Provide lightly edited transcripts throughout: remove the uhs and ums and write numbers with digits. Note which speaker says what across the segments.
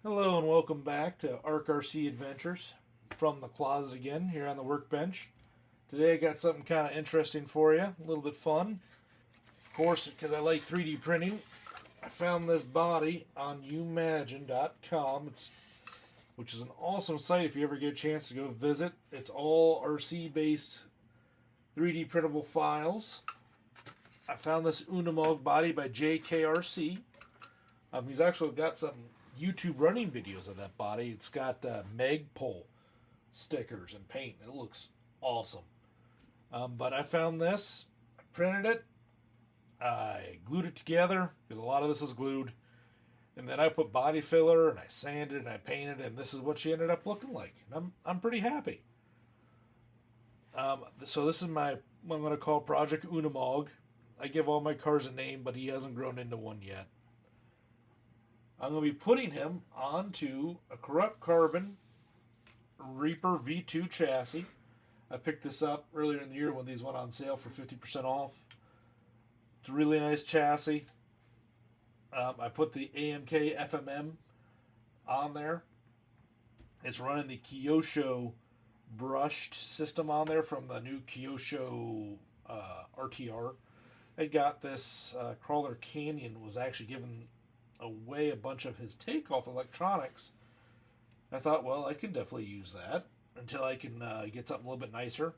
Speaker 1: Hello and welcome back to ARC RC Adventures from the closet again here on the workbench. Today I got something kind of interesting for you, a little bit fun. Of course, because I like 3D printing, I found this body on umagine.com, which is an awesome site if you ever get a chance to go visit. It's all RC based 3D printable files. I found this Unimog body by JKRC. He's actually got some YouTube running videos of that body. It's got Magpul stickers and paint. It looks awesome. But I found this, I printed it, I glued it together because a lot of this is glued, and then I put body filler and I sanded and I painted, and this is what she ended up looking like. And I'm pretty happy. So this is what I'm going to call Project Unimog. I give all my cars a name, but he hasn't grown into one yet. I'm going to be putting him onto a Corrupt Carbon Reaper V2 chassis. I picked this up earlier in the year when these went on sale for 50% off. It's a really nice chassis. I put the AMK FMM on there. It's running the Kyosho brushed system on there from the new Kyosho RTR. I got this Crawler Canyon was actually given away a bunch of his takeoff electronics. I thought, well, I can definitely use that until I can get something a little bit nicer.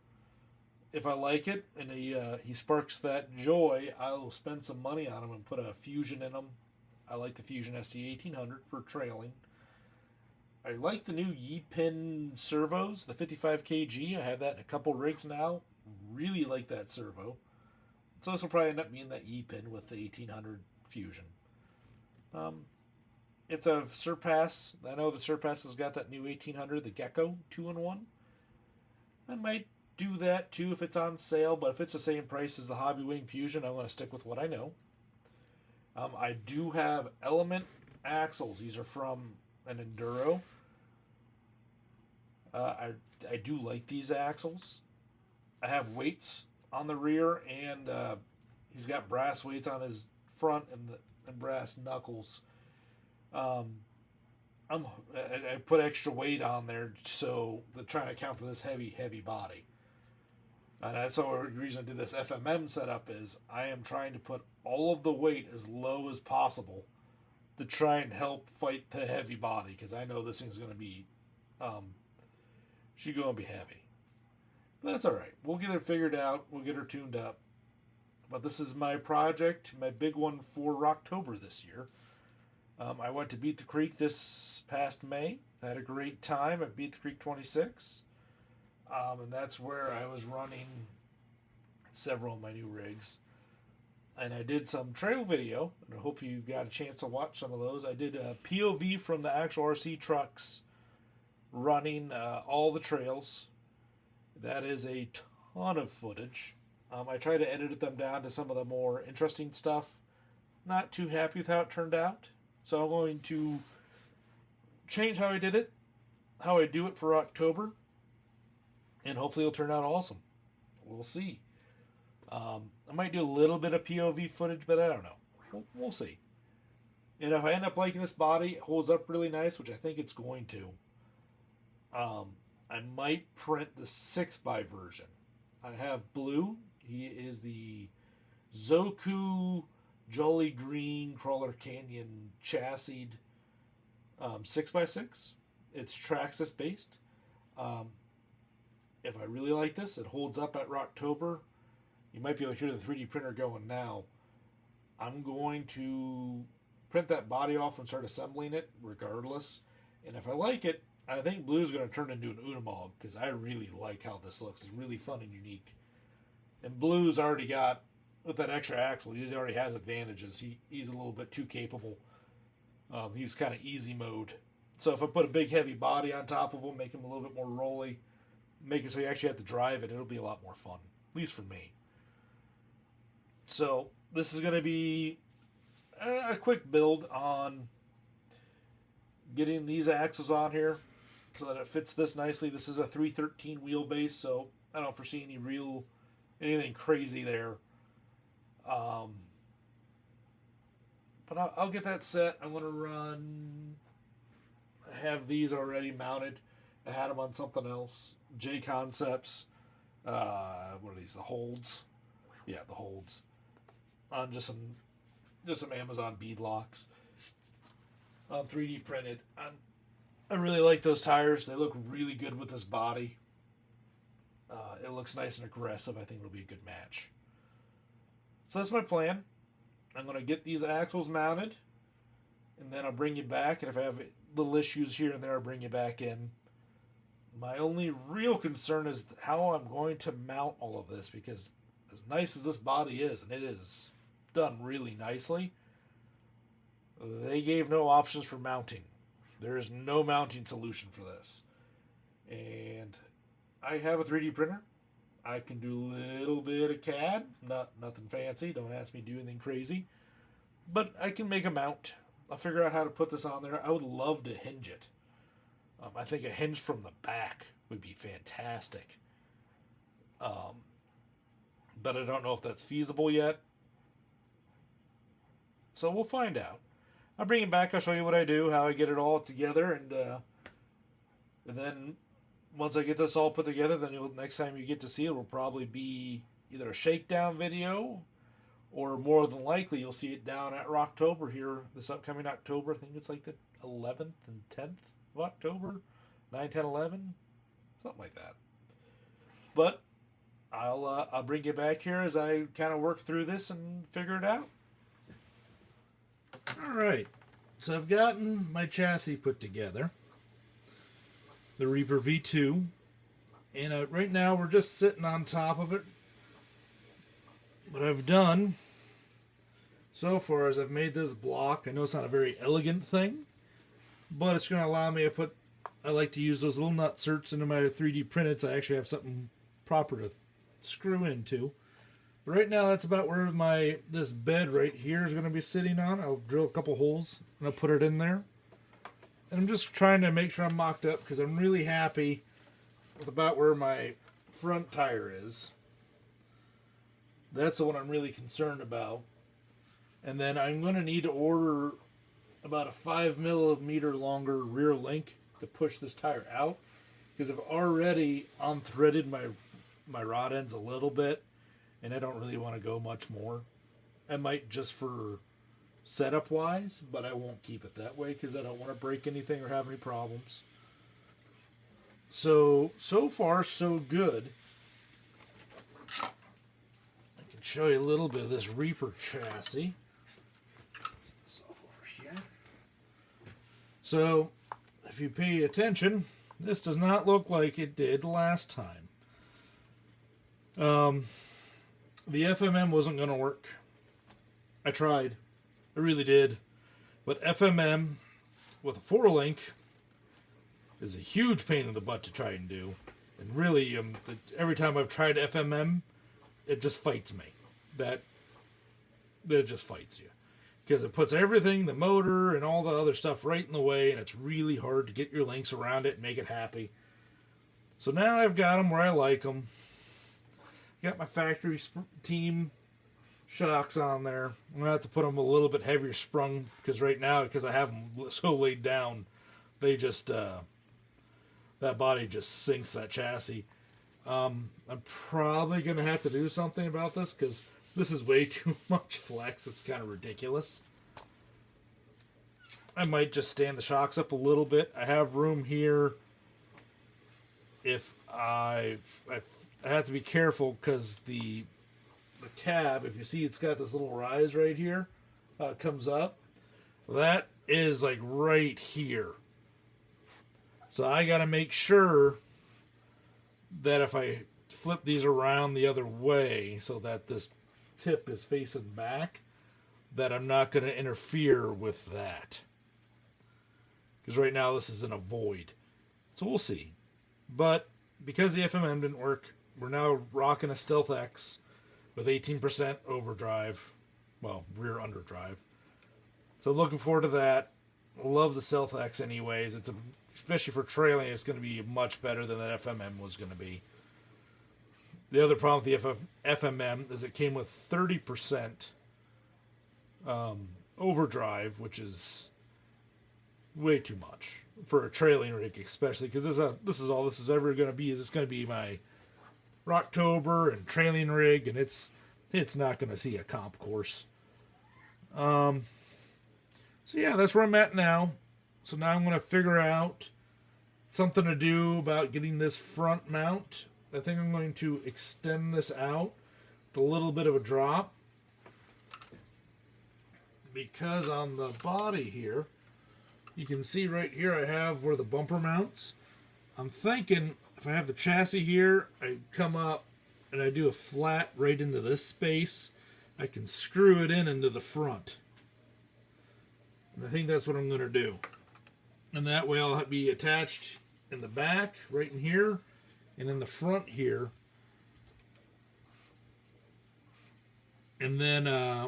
Speaker 1: If I like it and he sparks that joy, I'll spend some money on him and put a Fusion in him. I like the Fusion SC 1800 for trailing. I like the new Yi-Pin servos, the 55 kg. I have that in a couple rigs now. Really like that servo. So this will probably end up being that Yi-Pin with the 1800 Fusion. If the Surpass, I know the Surpass has got that new 1800, the Gecko 2-in-1. I might do that too if it's on sale, but if it's the same price as the Hobby Wing Fusion, I'm going to stick with what I know. I do have Element axles. These are from an Enduro. I do like these axles. I have weights on the rear, and he's got brass weights on his front and brass knuckles. I put extra weight on there so they're trying to account for this heavy body. And that's the reason I did this FMM setup is I am trying to put all of the weight as low as possible to try and help fight the heavy body, because I know this thing's going to be, she's going to be heavy. But that's all right. We'll get her figured out. We'll get her tuned up. But this is my project, my big one for Rocktober this year. I went to Beat the Creek this past May. Had a great time at Beat the Creek 26. And that's where I was running several of my new rigs. And I did some trail video, and I hope you got a chance to watch some of those. I did a POV from the actual RC trucks running all the trails. That is a ton of footage. I tried to edit them down to some of the more interesting stuff. Not too happy with how it turned out. So I'm going to change how I did it, how I do it for October, and hopefully it'll turn out awesome. We'll see. I might do a little bit of POV footage, but I don't know. We'll see. And if I end up liking this body, it holds up really nice, which I think it's going to. I might print the 6x version. I have blue. He is the Zoku Jolly Green Crawler Canyon chassis 6x6. It's Traxxas based. If I really like this, it holds up at Rocktober. You might be able to hear the 3D printer going now. I'm going to print that body off and start assembling it regardless. And if I like it, I think blue is going to turn into an Unimog because I really like how this looks. It's really fun and unique. And blue's already got, with that extra axle, he already has advantages. He's a little bit too capable. He's kind of easy mode. So if I put a big heavy body on top of him, make him a little bit more rolly, make it so you actually have to drive it, it'll be a lot more fun. At least for me. So this is going to be a quick build on getting these axles on here so that it fits this nicely. This is a 313 wheelbase, so I don't foresee anything crazy there. But I'll get that set. I'm going to run have these already mounted. I had them on something else. J Concepts. What are these? The holds. Yeah, the holds. On just some Amazon bead locks. On 3D printed. I really like those tires. They look really good with this body. It looks nice and aggressive. I think it'll be a good match. So that's my plan. I'm going to get these axles mounted, and then I'll bring you back. And if I have little issues here and there, I'll bring you back in. My only real concern is how I'm going to mount all of this, because as nice as this body is, and it is done really nicely, they gave no options for mounting. There is no mounting solution for this. And I have a 3D printer. I can do a little bit of CAD, nothing fancy. Don't ask me to do anything crazy. But I can make a mount. I'll figure out how to put this on there. I would love to hinge it. I think a hinge from the back would be fantastic. But I don't know if that's feasible yet. So we'll find out. I'll bring it back. I'll show you what I do, how I get it all together, and then once I get this all put together, then next time you get to see it will probably be either a shakedown video, or more than likely you'll see it down at Rocktober here this upcoming October. I think it's like the 11th and 10th of October, 9, 10, 11, something like that. But I'll bring you back here as I kind of work through this and figure it out. All right, so I've gotten my chassis put together, the Reaper V2, and right now we're just sitting on top of it. What I've done so far is I've made this block. I know it's not a very elegant thing, but it's going to allow me to put, I like to use those little nutserts into my 3D printed, so I actually have something proper to screw into. But right now that's about where this bed right here is going to be sitting on. I'll drill a couple holes and I'll put it in there. And I'm just trying to make sure I'm mocked up, because I'm really happy with about where my front tire is. That's the one I'm really concerned about. And then I'm going to need to order about a 5 millimeter longer rear link to push this tire out, because I've already unthreaded my rod ends a little bit, and I don't really want to go much more. I might just for setup wise, but I won't keep it that way because I don't want to break anything or have any problems. So far so good. I can show you a little bit of this Reaper chassis. Take this off over here. So if you pay attention, this does not look like it did last time. The FMM wasn't going to work. I tried. I really did. But FMM with a 4-link is a huge pain in the butt to try and do. And really, every time I've tried FMM, it just fights me. That just fights you. Because it puts everything, the motor and all the other stuff right in the way, and it's really hard to get your links around it and make it happy. So now I've got them where I like them. Got my factory team shocks on there. I'm going to have to put them a little bit heavier sprung, because right now, because I have them so laid down, they just, that body just sinks that chassis. I'm probably going to have to do something about this, because this is way too much flex. It's kind of ridiculous. I might just stand the shocks up a little bit. I have room here. If I have to be careful, because the cab, if you see, it's got this little rise right here. It comes up. That is like right here. So I got to make sure that if I flip these around the other way so that this tip is facing back, that I'm not going to interfere with that. Because right now this is in a void. So we'll see. But because the FMM didn't work, we're now rocking a Stealth X with 18% overdrive. Well, rear underdrive. So I'm looking forward to that. I love the Stealth X anyways. Especially for trailing, it's going to be much better than that FMM was going to be. The other problem with the FMM is it came with 30% overdrive, which is way too much for a trailing rig, especially because this is all this is ever going to be. Is it's going to be my Rocktober and trailing rig, and it's not going to see a comp course. So yeah, that's where I'm at now. So now I'm going to figure out something to do about getting this front mount. I think I'm going to extend this out with a little bit of a drop, because on the body here, you can see right here I have where the bumper mounts. I'm thinking if I have the chassis here, I come up and I do a flat right into this space, I can screw it in into the front. And I think that's what I'm going to do. And that way I'll be attached in the back, right in here, and in the front here. And then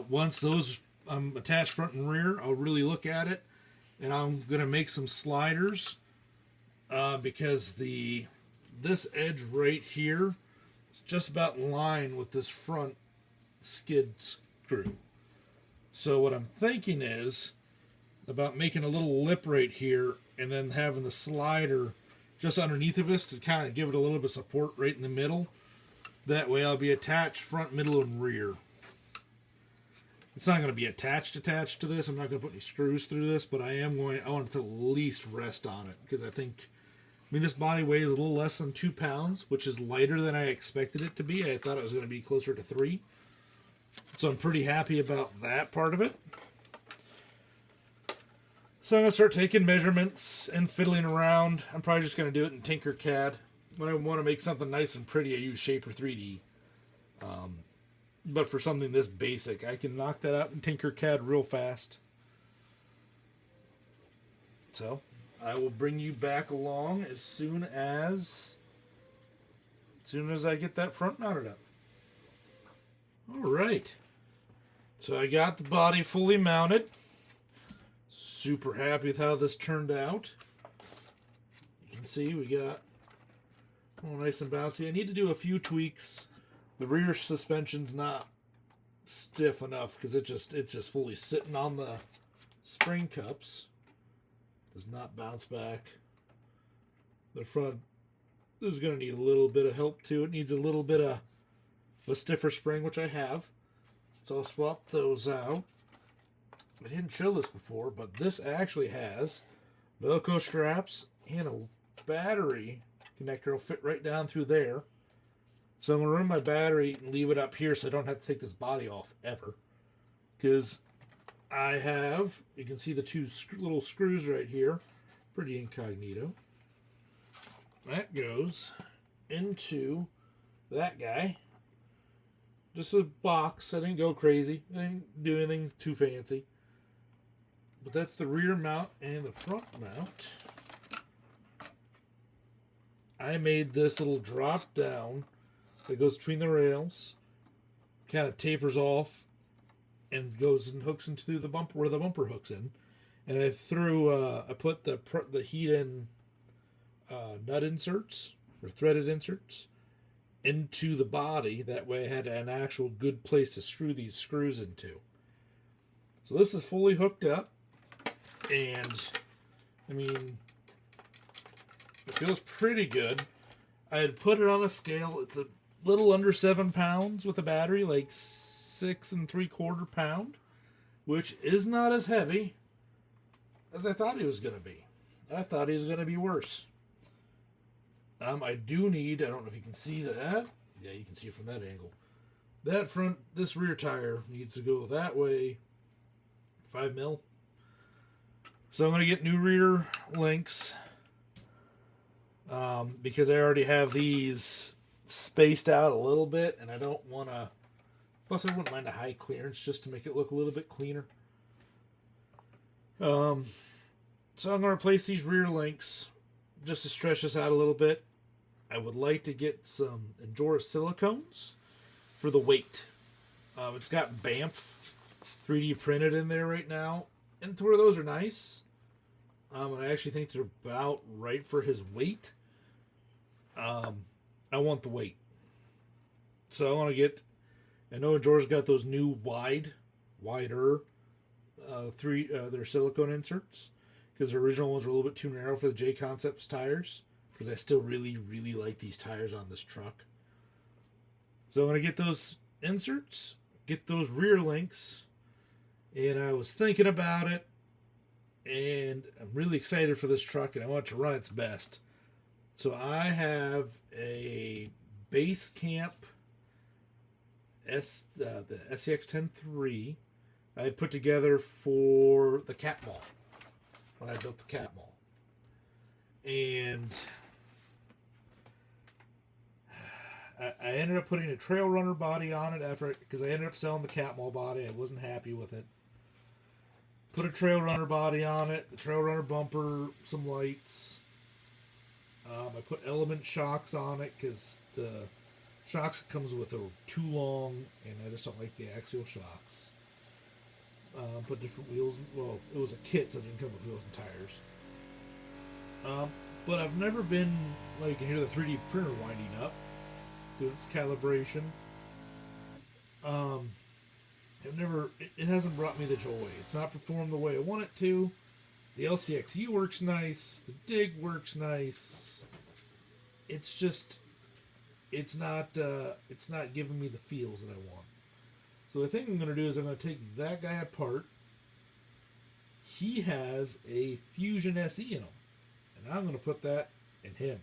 Speaker 1: once those attached front and rear, I'll really look at it. And I'm going to make some sliders because this edge right here is just about in line with this front skid screw. So what I'm thinking is about making a little lip right here and then having the slider just underneath of us to kind of give it a little bit of support right in the middle. That way I'll be attached front, middle, and rear. It's not going to be attached to this. I'm not going to put any screws through this, but I want it to at least rest on it, because I mean, this body weighs a little less than 2 pounds, which is lighter than I expected it to be. I thought it was going to be closer to 3. So I'm pretty happy about that part of it. So I'm going to start taking measurements and fiddling around. I'm probably just going to do it in Tinkercad. When I want to make something nice and pretty, I use Shaper 3D. But for something this basic, I can knock that out in Tinkercad real fast. So I will bring you back along as soon as I get that front mounted up. All right. So I got the body fully mounted. Super happy with how this turned out. You can see we got all nice and bouncy. I need to do a few tweaks. The rear suspension's not stiff enough because it's just fully sitting on the spring cups. Does not bounce back. The front is going to need a little bit of help too. It needs a little bit of a stiffer spring, which I have. So I'll swap those out. I didn't show this before, but this actually has Velcro straps and a battery connector will fit right down through there. So I'm going to run my battery and leave it up here so I don't have to take this body off ever. Because I have, you can see the two little screws right here. Pretty incognito. That goes into that guy. Just a box. I didn't go crazy. I didn't do anything too fancy. But that's the rear mount and the front mount. I made this little drop down that goes between the rails, kind of tapers off, and goes and hooks into the bumper where the bumper hooks in. And I put the heat in nut inserts or threaded inserts into the body. That way I had an actual good place to screw these screws into. So this is fully hooked up, and I mean, it feels pretty good. I had put it on a scale. It's a little under 7 pounds with a battery, like 6 3/4 pound, which is not as heavy as I thought he was going to be. I thought he was going to be worse. I do need, I don't know if you can see that. Yeah, you can see it from that angle. This rear tire needs to go that way, 5 mil. So I'm going to get new rear links because I already have these spaced out a little bit, and I don't want to. Plus, I wouldn't mind a high clearance just to make it look a little bit cleaner. So I'm going to replace these rear links just to stretch this out a little bit. I would like to get some Endura silicones for the weight. It's got Banff 3D printed in there right now, and where those are nice. And I actually think they're about right for his weight. I want the weight. So I want to get, I know Endura's got those new wider, their silicone inserts. because the original ones were a little bit too narrow for the J Concepts tires, because I still really, really like these tires on this truck. So I'm going to get those inserts, get those rear links, and I was thinking about it, and I'm really excited for this truck, and I want it to run its best. So I have a base camp the SCX 10.3 I had put together for the cat mall when I built the cat mall, and I ended up putting a trail runner body on it because I ended up selling the cat mall body. I wasn't happy with it. Put a trail runner body on it, the trail runner bumper, some lights. I put element shocks on it because the shocks comes with are too long, and I just don't like the axial shocks. Put different wheels. Well, it was a kit, so it didn't come with wheels and tires. But I've never been, like, you can hear the 3D printer winding up, doing its calibration. It hasn't brought me the joy. It's not performed the way I want it to. The LCXU works nice. The dig works nice. It's just, it's not giving me the feels that I want. So the thing I'm going to do is I'm going to take that guy apart. He has a Fusion SE in him, and I'm going to put that in him,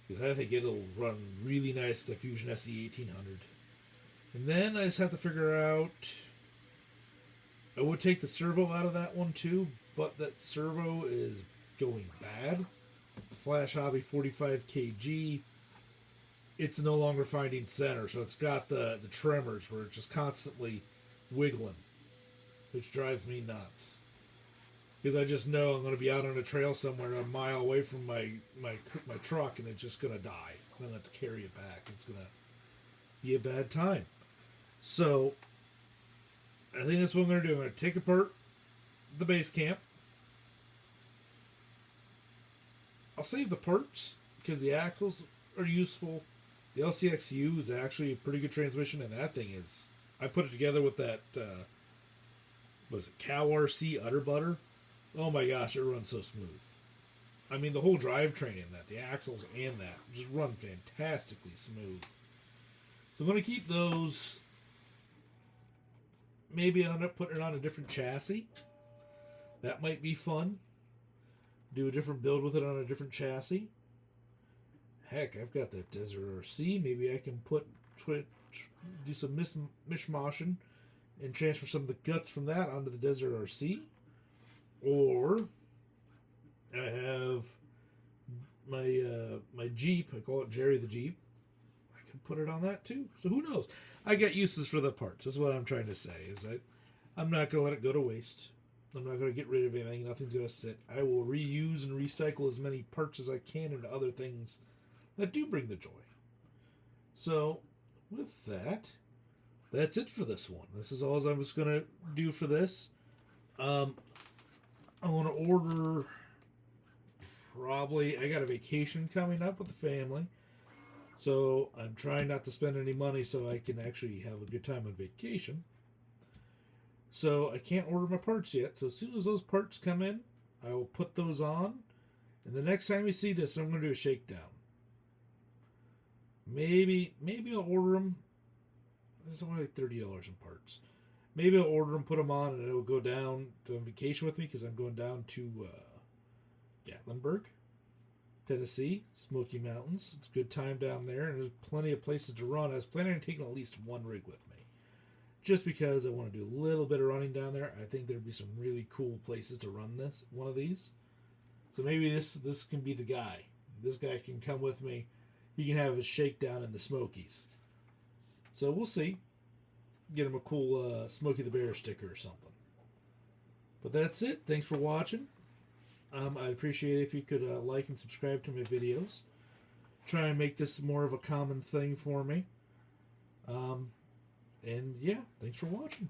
Speaker 1: because I think it'll run really nice with the Fusion SE 1800. And then I just have to figure out, I would take the servo out of that one too, but that servo is going bad. It's Flash Hobby 45 kg. It's no longer finding center, so it's got the tremors where it's just constantly wiggling, which drives me nuts. Because I just know I'm going to be out on a trail somewhere a mile away from my truck, and it's just going to die. I'm going to have to carry it back. It's going to be a bad time. So I think that's what I'm going to do. I'm going to take apart the base camp. I'll save the parts because the axles are useful. The LCXU is actually a pretty good transmission, and that thing is, I put it together with that, what is it, Cow RC Utter Butter. Oh my gosh, it runs so smooth. I mean, the whole drivetrain in that, the axles and that, just run fantastically smooth. So I'm going to keep those. Maybe I'll end up putting it on a different chassis. That might be fun. Do a different build with it on a different chassis. Heck, I've got that Desert RC. Maybe I can do some mishmashing and transfer some of the guts from that onto the Desert RC. Or I have my Jeep. I call it Jerry the Jeep. I can put it on that too. So who knows? I got uses for the parts. That's what I'm trying to say. Is that I'm not going to let it go to waste. I'm not going to get rid of anything. Nothing's going to sit. I will reuse and recycle as many parts as I can into other things that do bring the joy. So, with that, that's it for this one. This is all I was going to do for this. I want to order, probably, I got a vacation coming up with the family. So, I'm trying not to spend any money so I can actually have a good time on vacation. So, I can't order my parts yet. So, as soon as those parts come in, I will put those on. And the next time you see this, I'm going to do a shakedown. Maybe I'll order them. This is only like $30 in parts. Maybe I'll order them, put them on, and it'll go down to vacation with me because I'm going down to Gatlinburg, Tennessee, Smoky Mountains. It's a good time down there, and there's plenty of places to run. I was planning on taking at least one rig with me, just because I want to do a little bit of running down there. I think there'd be some really cool places to run one of these. So maybe this can be the guy. This guy can come with me. He can have a shakedown in the Smokies. So we'll see. Get him a cool Smokey the Bear sticker or something. But that's it. Thanks for watching. I'd appreciate it if you could like and subscribe to my videos. Try and make this more of a common thing for me. And yeah, thanks for watching.